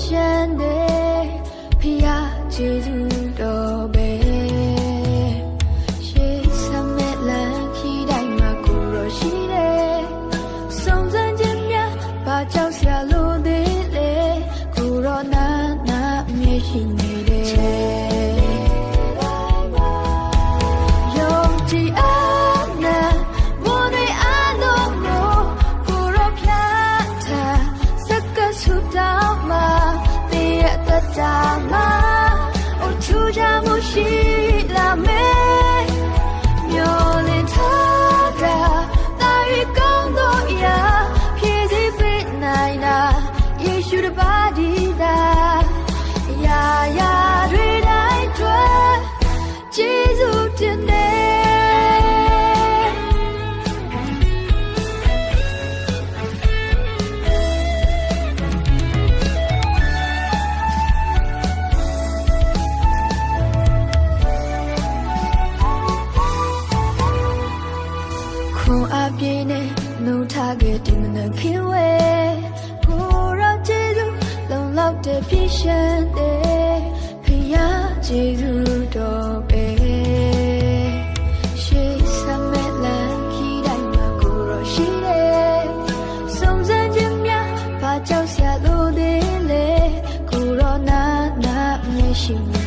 ရှင်တဲ့ဖျားကျေးဇူးတော်ပဲရှေးစမဲ့လန်ခီတိုင်းမှာကိုရောရှိတယ်စုံစမ်းခြင်းများဘာကြောင့်ဆရာလို့သေးလဲကိုရောနာမြဲရှိနေတယ်ရှိလာမယ်မျောလင်းထားတာတာရီကောင်းတော့ရာဖြည့်စည်းပေးနိုင်တာယေရှုတပါးဒီတာရာရာတွေတိုင်းတွေ့ကျေးဇူးတင်တယ်အပြည့်နဲ့နှုတ်ထားခဲ့ဒီမနက်ခင်ဝဲကိုရောကျေးဇူးလုံလောက်တဲ့ပြည့်ရှင်းတဲ့ဖယားကျေးဇူးတော်ပဲရှေးစမဲ့လန်ခီတိုင်းမှာကိုရောရှိတယ်စုံစမ်းခြင်းများဘာကြောင့်ဆရာလို့သေးလဲကိုရောနာမြဲရှိနေ